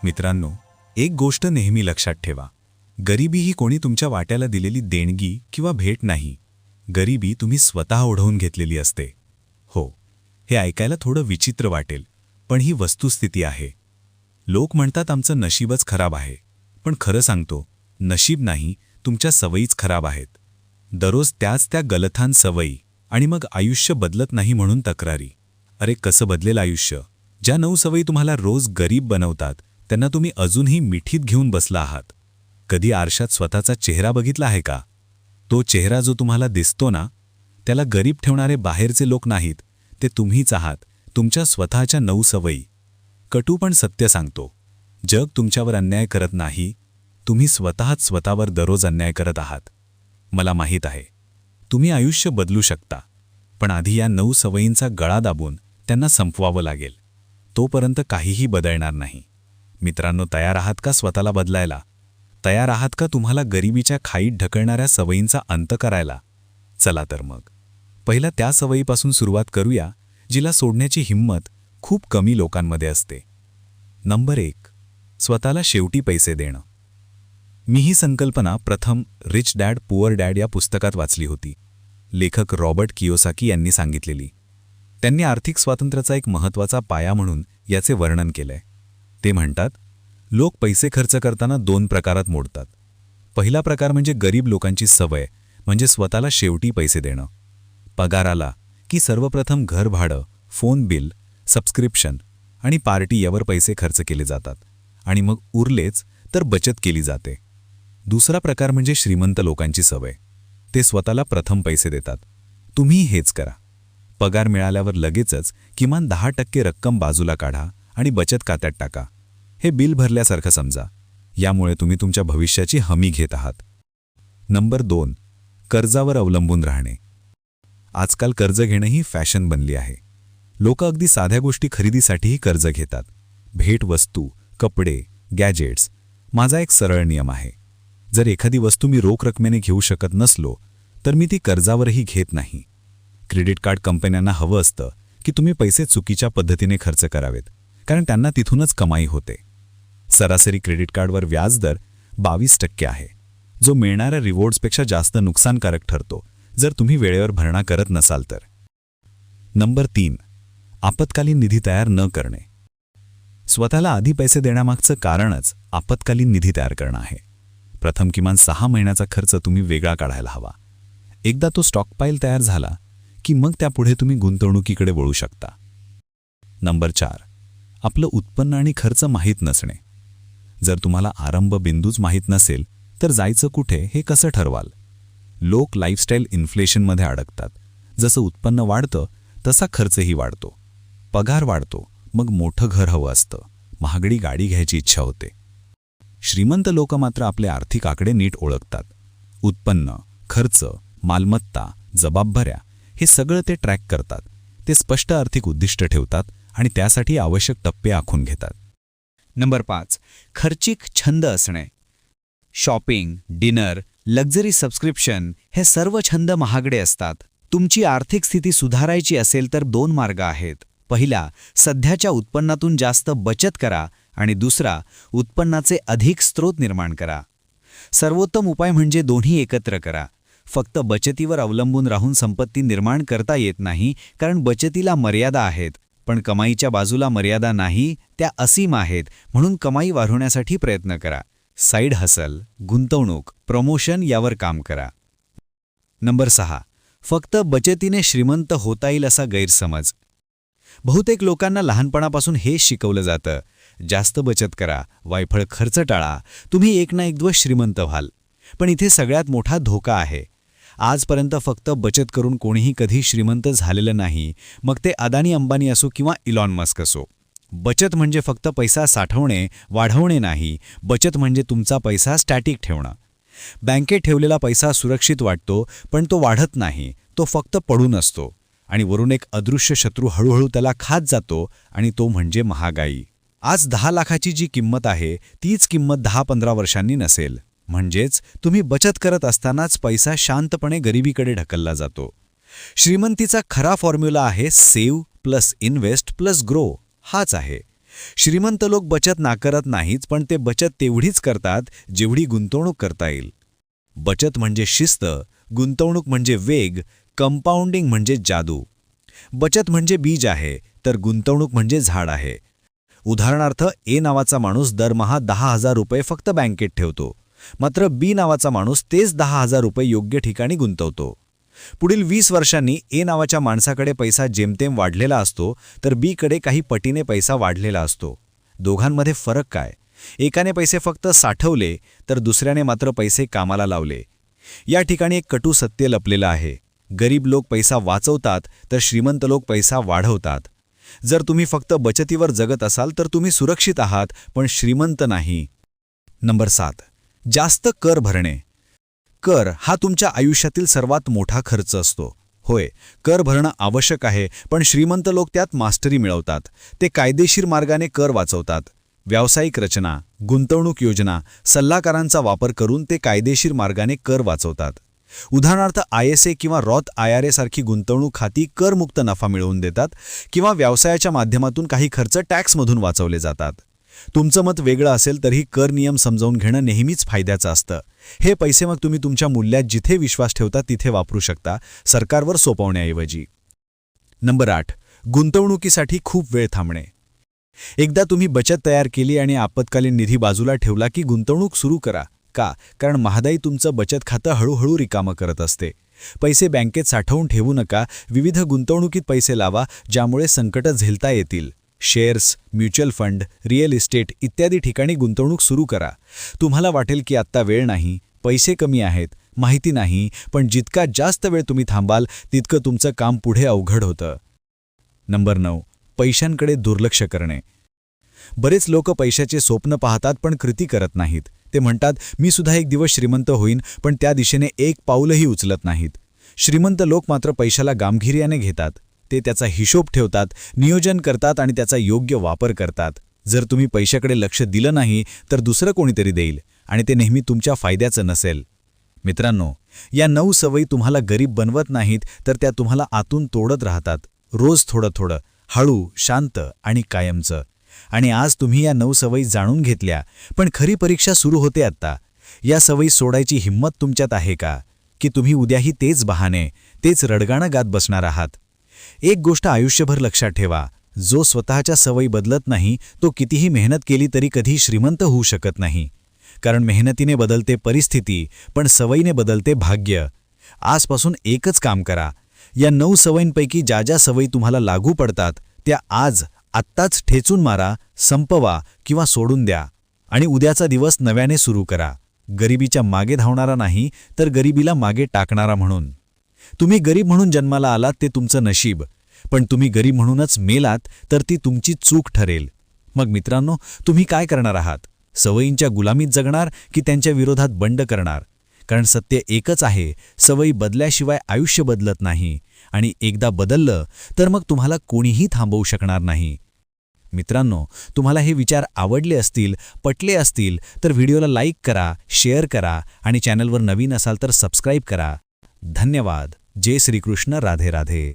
मित्रांनो, एक गोष्ट नेहमी लक्षात ठेवा. गरिबी ही कोणी तुमच्या वाट्याला दिलेली देणगी किंवा भेट नाही. गरिबी तुम्ही स्वतः ओढवून घेतलेली असते. हो, हे ऐकायला थोडं विचित्र वाटेल, पण ही वस्तुस्थिती आहे. लोक म्हणतात आमचं नशीबच खराब आहे, पण खरं सांगतो, नशीब नाही, तुमच्या सवयीच खराब आहेत. दररोज त्या गलथान सवयी आणि मग आयुष्य बदलत नाही म्हणून तक्रारी. अरे कसं बदलेल आयुष्य? ज्या 9 सवयी तुम्हाला रोज गरीब बनवतात त्यांना तुम्ही अजूनही मिठीत घेऊन बसला आहात. कधी आरशात स्वतःचा चेहरा बघितला आहे का? तो चेहरा जो तुम्हाला दिसतो ना, त्याला गरीब ठेवणारे बाहेरचे लोक नाहीत, ते तुम्हीच आहात, तुमच्या स्वतःच्या 9 सवयी. कटू पण सत्य सांगतो, जग तुमच्यावर अन्याय करत नाही, तुम्ही स्वतःच स्वतःवर दररोज अन्याय करत आहात. मला माहीत आहे, तुम्ही आयुष्य बदलू शकता, पण आधी या 9 सवयींचा गळा दाबून त्यांना संपवावं लागेल. तोपर्यंत काहीही बदलणार नाही. मित्रांनो, तयार आहात का स्वतःला बदलायला? तयार आहात का तुम्हाला गरिबीच्या खाईत ढकलणाऱ्या सवयींचा अंत करायला? चला तर मग पहिला त्या सवयीपासून सुरुवात करूया, जिला सोडण्याची हिंमत खूप कमी लोकांमध्ये असते. नंबर 1, स्वतःला शेवटी पैसे देणं. मी ही संकल्पना प्रथम रिच डॅड पुअर डॅड या पुस्तकात वाचली होती. लेखक रॉबर्ट कियोसाकी यांनी सांगितलेली. त्यांनी आर्थिक स्वातंत्र्याचा एक महत्त्वाचा पाया म्हणून याचे वर्णन केलंय. ते म्हणतात, लोक पैसे खर्च करताना 2 प्रकारात मोडतात. पहिला प्रकार म्हणजे गरीब लोकांची सवय, म्हणजे स्वतःला शेवटी पैसे देणं. पगार आला की सर्वप्रथम घर भाडं, फोन बिल, सबस्क्रिप्शन आणि पार्टी यावर पैसे खर्च केले जातात आणि मग उरलेच तर बचत केली जाते. दुसरा प्रकार म्हणजे श्रीमंत लोकांची सवय. ते स्वतःला प्रथम पैसे देतात. तुम्ही हेच करा. पगार मिळाल्यावर लगेचच किमान 10% रक्कम बाजूला काढा आणि बचत खात्यात टाका. हे बिल भरल्यासारखं समजा. यामुळे तुम्ही तुमच्या भविष्याची हमी घेत आहात. नंबर 2, कर्जावर अवलंबून राहणे. आजकाल कर्ज घेणं ही फॅशन बनली आहे. लोक अगदी साध्या गोष्टी खरेदीसाठीही कर्ज घेतात. भेटवस्तू, कपडे, गॅजेट्स. माझा एक सरळ नियम आहे, जर एखादी वस्तू मी रोख रकमेने घेऊ शकत नसलो तर मी ती कर्जावरही घेत नाही. क्रेडिट कार्ड कंपन्यांना हवं असतं की तुम्ही पैसे चुकीच्या पद्धतीने खर्च करावेत, कारण त्यांना तिथूनच कमाई होते. सरासरी क्रेडिट कार्डवर व्याजदर 22% आहे, जो मिळणाऱ्या रिवॉर्ड्सपेक्षा जास्त नुकसानकारक ठरतो जर तुम्ही वेळेवर भरणा करत नसाल तर. नंबर 3, आपत्कालीन निधी तयार न करणे. स्वतःला आधी पैसे देण्यामागचं कारणच आपत्कालीन निधी तयार करणं आहे. प्रथम किमान 6 महिन्याचा खर्च तुम्ही वेगळा काढायला हवा. एकदा तो स्टॉकपाईल तयार झाला की मग त्यापुढे तुम्ही गुंतवणुकीकडे वळू शकता. नंबर 4, आपलं उत्पन्न आणि खर्च माहीत नसणे. जर तुम्हाला आरंभ बिंदूच माहीत नसेल तर जायचं कुठे हे कसं ठरवाल? लोक लाईफस्टाईल इन्फ्लेशनमध्ये अडकतात. जसं उत्पन्न वाढतं तसा खर्चही वाढतो. पगार वाढतो, मग मोठं घर हवं असतं, महागडी गाडी घ्यायची इच्छा होते. श्रीमंत लोक मात्र आपले आर्थिक आकडे नीट ओळखतात. उत्पन्न, खर्च, मालमत्ता, जबाबदाऱ्या हे सगळं ते ट्रॅक करतात. ते स्पष्ट आर्थिक उद्दिष्ट ठेवतात आणि त्यासाठी आवश्यक टप्पे आखून घेतात. नंबर 5, खर्चिक छंद असणे. शॉपिंग, डिनर, लक्झरी सबस्क्रिप्शन हे सर्व छंद महागडे असतात. तुमची आर्थिक स्थिती सुधारायची असेल तर 2 मार्ग आहेत. पहिला, सध्याच्या उत्पन्नातून जास्त बचत करा आणि दुसरा, उत्पन्नाचे अधिक स्रोत निर्माण करा. सर्वोत्तम उपाय म्हणजे दोन्ही एकत्र करा. फक्त बचतीवर अवलंबून राहून संपत्ती निर्माण करता येत नाही, कारण बचतीला मर्यादा आहेत, पण कमाईच्या बाजूला मर्यादा नाही, त्या असीम आहेत. म्हणून कमाई वाढवण्यासाठी प्रयत्न करा. साईड हसल, गुंतवणूक, प्रमोशन यावर काम करा. नंबर 6, फक्त बचतीने श्रीमंत होता येईल असा गैरसमज. बहुतेक लोकांना लहानपणापासून हेच शिकवलं जातं, जास्त बचत करा, वायफळ खर्च टाळा, तुम्ही एक ना एक दिवस श्रीमंत व्हाल. पण इथे सगळ्यात मोठा धोका आहे. आजपर्यंत फक्त बचत करून कोणीही कधी श्रीमंत झालेलं नाही, मग ते अदानी अंबानी असो किंवा इलॉन मस्क असो. बचत म्हणजे फक्त पैसा साठवणे, वाढवणे नाही. बचत म्हणजे तुमचा पैसा स्टॅटिक ठेवणं. बँकेत ठेवलेला पैसा सुरक्षित वाटतो, पण तो वाढत नाही, तो फक्त पडून असतो. आणि वरून एक अदृश्य शत्रू हळूहळू त्याला खात जातो, आणि तो म्हणजे महागाई. आज 10 लाखाची जी किंमत आहे तीच किंमत 10-15 वर्षांनी नसेल. म्हणजेच तुम्ही बचत करत असतानाच पैसा शांतपणे गरिबीकडे ढकलला जातो. श्रीमंतीचा खरा फॉर्म्युला आहे save plus invest plus grow. हाच आहे. श्रीमंत लोक बचत नाकारत नाहीत, पण ते बचत तेवढीच करतात जेवढी गुंतवणूक करता येईल. बचत म्हणजे शिस्त, गुंतवणूक म्हणजे वेग, कंपाऊंडिंग म्हणजे जादू. बचत म्हणजे बीज आहे, तर गुंतवणूक म्हणजे झाड आहे. उदाहरणार्थ, ए नावाचा माणूस दरमहा 10,000 रुपये फक्त बँकेत ठेवतो, मात्र बी नावाचा माणूस तेच 10,000 रुपये योग्य ठिकाणी गुंतवतो. पुढील 20 वर्षांनी ए नावाच्या माणसाकडे पैसा जेमतेम वाढलेला असतो, तर बी कडे काही पटीने पैसा वाढलेला असतो. दोघांमध्ये फरक काय? एकाने पैसे फक्त साठवले, तर दुसऱ्याने मात्र पैसे कामाला लावले. या ठिकाणी एक कटू सत्य लपलेलं आहे. गरीब लोक पैसा वाचवतात, तर श्रीमंत लोक पैसा वाढवतात. जर तुम्ही फक्त बचतीवर जगत असाल तर तुम्ही सुरक्षित आहात, पण श्रीमंत नाही. नंबर 7. जास्त कर भरणे. कर हा तुमच्या आयुष्यातील सर्वात मोठा खर्च असतो. होय, कर भरणं आवश्यक आहे, पण श्रीमंत लोक त्यात मास्टरी मिळवतात. ते कायदेशीर मार्गाने कर वाचवतात. व्यावसायिक रचना, गुंतवणूक योजना, सल्लागारांचा वापर करून ते कायदेशीर मार्गाने कर वाचवतात. उदाहरणार्थ, ISA किंवा रॉथ IRA सारखी गुंतवणूक खाती करमुक्त नफा मिळवून देतात, किंवा व्यवसायाच्या माध्यमातून काही खर्च टॅक्समधून वाचवले जातात. तुमचं मत वेगळं असेल तरीही कर नियम समजावून घेणं नेहमीच फायद्याचं असतं. हे पैसे मग तुम्ही तुमच्या मूल्यात जिथे विश्वास ठेवता तिथे वापरू शकता, सरकारवर सोपवण्याऐवजी. नंबर 8. गुंतवणुकीसाठी खूप वेळ थांबणे. एकदा तुम्ही बचत तयार केली आणि आपत्कालीन निधी बाजूला ठेवला की गुंतवणूक सुरू करा. का? कारण महागाई तुमचं बचत खातं हळूहळू रिकामं करत असते. पैसे बँकेत साठवून ठेवू नका, विविध गुंतवणुकीत पैसे लावा, ज्यामुळे संकटं झेलता येतील. Shares, mutual fund, real estate इत्यादी ठिकाणी गुंतवणूक सुरू करा. तुम्हाला वाटेल की आत्ता वेळ नाही, पैसे कमी आहेत, माहिती नाही, पण जितका जास्त वेळ तुम्ही थांबाल तितकं तुमचं काम पुढे अवघड होतं. नंबर 9. पैशांकडे दुर्लक्ष करणे. बरेच लोक पैशाचे स्वप्न पाहतात पण कृती करत नाहीत. ते म्हणतात, मी सुद्धा एक दिवस श्रीमंत होईन, पण त्या दिशेने एक पाऊलही उचलत नाहीत. श्रीमंत लोक मात्र पैशाला गांभीर्याने घेतात. ते त्याचा हिशोब ठेवतात, नियोजन करतात आणि त्याचा योग्य वापर करतात. जर तुम्ही पैशाकडे लक्ष दिलं नाही तर दुसरं कोणीतरी देईल, आणि ते नेहमी तुमच्या फायद्याचं नसेल. मित्रांनो, या 9 सवयी तुम्हाला गरीब बनवत नाहीत, तर त्या तुम्हाला आतून तोडत राहतात. रोज थोडं थोडं, हळू, शांत आणि कायमचं. आणि आज तुम्ही या 9 सवयी जाणून घेतल्या, पण खरी परीक्षा सुरू होते आत्ता. या सवयी सोडायची हिंमत तुमच्यात आहे का? की तुम्ही उद्याही तेच बहाणे, तेच रडगाणं गात बसणार आहात? एक गोष्ट आयुष्यभर लक्षात ठेवा, जो स्वतःच्या सवयी बदलत नाही तो कितीही मेहनत केली तरी कधी श्रीमंत होऊ शकत नाही. कारण मेहनतीने बदलते परिस्थिती, पण सवयीने बदलते भाग्य. आजपासून एकच काम करा. या 9 सवयींपैकी ज्या ज्या सवयी तुम्हाला लागू पडतात त्या आत्ताच ठेचून मारा, संपवा किंवा सोडून द्या, आणि उद्याचा दिवस नव्याने सुरू करा. गरिबीच्या मागे धावणारा नाही, तर गरिबीला मागे टाकणारा म्हणून. तुम्ही गरीब म्हणून जन्माला आलात ते तुमचं नशीब, पण तुम्ही गरीब म्हणूनच मेलात तर ती तुमची चूक ठरेल. मग मित्रांनो, तुम्ही काय करणार आहात? सवयींच्या गुलामीत जगणार की त्यांच्या विरोधात बंड करणार? कारण सत्य एकच आहे, सवयी बदल्याशिवाय आयुष्य बदलत नाही, आणि एकदा बदललं तर मग तुम्हाला कोणीही थांबवू शकणार नाही. मित्रांनो, तुम्हाला हे विचार आवडले असतील, पटले असतील तर व्हिडिओला लाईक करा, शेअर करा, आणि चॅनलवर नवीन असाल तर सबस्क्राईब करा. धन्यवाद. जय श्रीकृष्ण. राधे राधे.